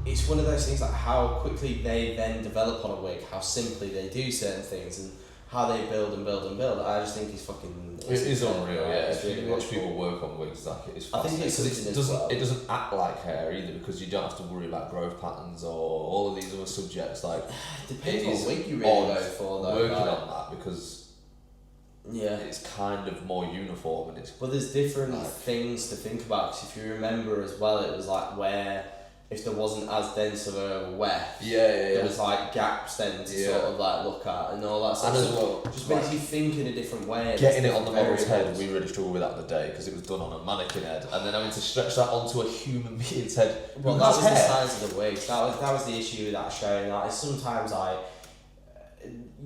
it's one of those things like how quickly they then develop on a wig, how simply they do certain things and how they build and build and build. I just think it's fucking... It is unreal, It's if really you watch cool. people work on wigs, like it's I think fascinating. It doesn't act like hair either, because you don't have to worry about growth patterns or all of these other subjects. Like, depends what wig you really go for though. Working on that, because yeah, it's kind of more uniform and it's... Well, there's different things to think about, because if you remember as well, it was like where... If there wasn't as dense of a weft, there was like gaps then to sort of like look at and all that stuff. And as well, just makes you think in a different way. Getting it on the model's head, we really struggled with that the day because it was done on a mannequin head, and then having to stretch that onto a human being's head. Well, that was the size of the wigs. That was the issue with that show. Like sometimes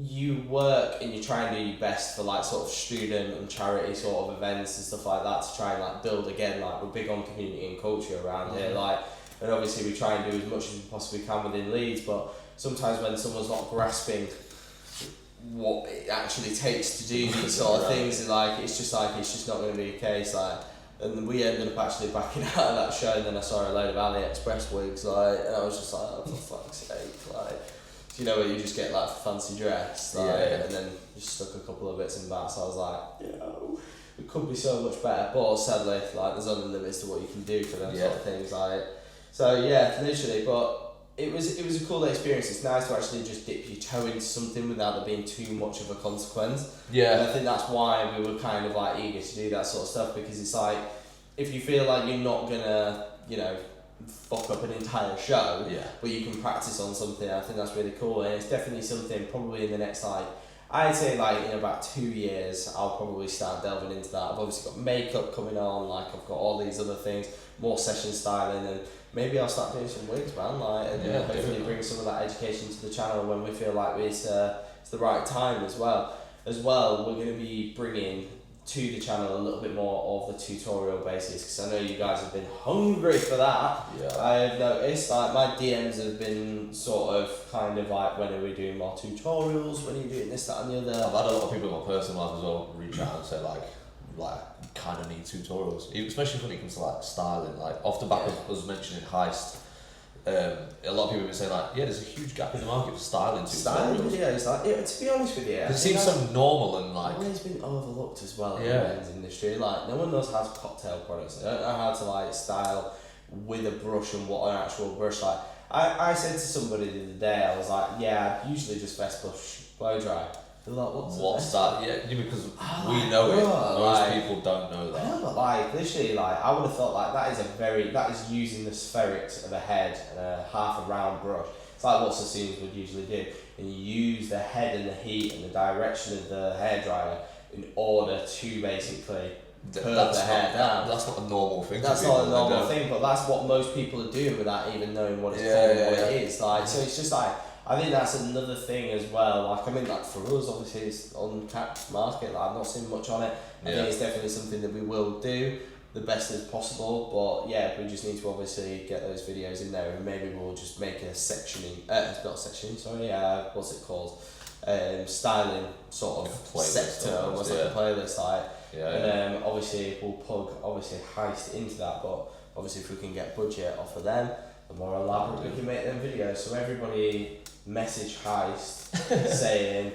you work and you try and do your best for like sort of student and charity sort of events and stuff like that to try and like build again, like we're big on community and culture around here, like, and obviously we try and do as much as we possibly can within Leeds, but sometimes when someone's not grasping what it actually takes to do these sort of things, like it's just not going to be a case, like, and we ended up actually backing out of that show, and then I saw a load of AliExpress wigs, like, and I was just like, oh, for fuck's sake, like, you know, where you just get like fancy dress, like, and then just stuck a couple of bits in that, so I was like, you know, it could be so much better, but sadly, like, there's only limits to what you can do for them sort of things, like, so yeah, literally, but it was a cool experience. It's nice to actually just dip your toe into something without there being too much of a consequence. Yeah. And I think that's why we were kind of like eager to do that sort of stuff, because it's like, if you feel like you're not gonna, you know, fuck up an entire show, but you can practice on something, I think that's really cool. And it's definitely something probably in the next, like, I'd say like in about 2 years, I'll probably start delving into that. I've obviously got makeup coming on, like I've got all these other things, more session styling, and maybe I'll start doing some wigs, man, like, and hopefully bring some of that education to the channel when we feel like it's the right time as well. As well, we're going to be bringing to the channel a little bit more of the tutorial basis, because I know you guys have been hungry for that. I've noticed, like, my DMs have been sort of kind of like, when are we doing more tutorials, when are you doing this, that and the other. I've had a lot of people in my personal life as well reach out and say like kind of need tutorials, especially when it comes to like styling, like off the back of us mentioning Heist. A lot of people have been saying like, there's a huge gap in the market for styling videos, like, to be honest with you, it seems so normal and like always been overlooked as well in the men's industry. Like, no one knows how to cocktail products, they don't know how to like style with a brush and what an actual brush, like I said to somebody the other day, I was like, I usually just best brush blow dry. They're like, what's that? Because we know it. Most people don't know that. I know, but like, literally, like, I would have thought like that is using the spherics of a head and half a round brush. It's like what Sassoons would usually do, and you use the head and the heat and the direction of the hairdryer in order to basically curve the hair down. That's not a normal thing. That's not a normal thing, but that's what most people are doing without even knowing what it's called and what it is. Like, so it's just like, I think that's another thing as well. Like, I mean, like, for us, obviously, it's untapped market. Like, I've not seen much on it. I think it's definitely something that we will do the best as possible. But we just need to obviously get those videos in there, and maybe we'll just make a sectioning. What's it called? Styling sort of playlist, sector, almost like a playlist, like. And obviously we'll plug Heist into that. But obviously, if we can get budget off of them, the more elaborate we can make them videos. So everybody message Heist saying,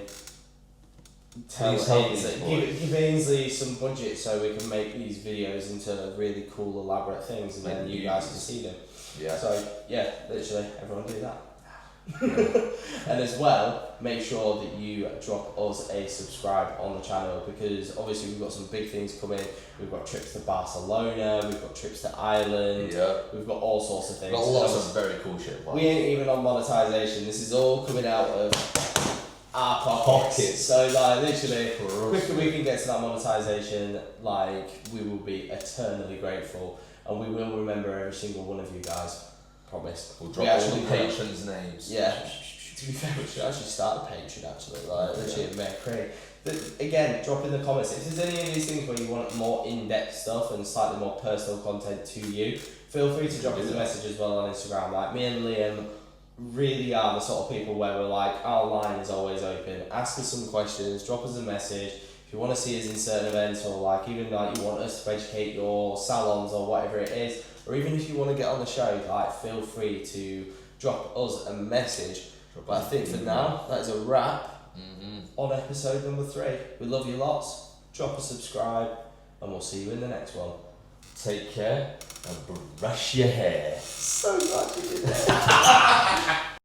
give Ainsley some budget so we can make these videos into really cool elaborate things, and then you guys can see them. So literally everyone do that. And as well, make sure that you drop us a subscribe on the channel, because obviously we've got some big things coming. We've got trips to Barcelona, we've got trips to Ireland, we've got all sorts of things. Got lots of very cool shit. We ain't even on monetization. This is all coming out of our pockets. So like, literally, quicker we can get to that monetization, like, we will be eternally grateful, and we will remember every single one of you guys. Promise. We'll drop all the patrons' names. To be fair, we should actually start a Patreon, actually, like, literally, make great. Again, drop in the comments if there's any of these things where you want more in-depth stuff and slightly more personal content to you. Feel free to drop us a message as well on Instagram. Like, me and Liam really are the sort of people where we're like, our line is always open. Ask us some questions, drop us a message. If you want to see us in certain events, or like even like you want us to educate your salons or whatever it is, or even if you want to get on the show, like, feel free to drop us a message. But I think for now, that is a wrap on episode number 3. We love you lots. Drop a subscribe, and we'll see you in the next one. Take care and brush your hair. So glad you did that.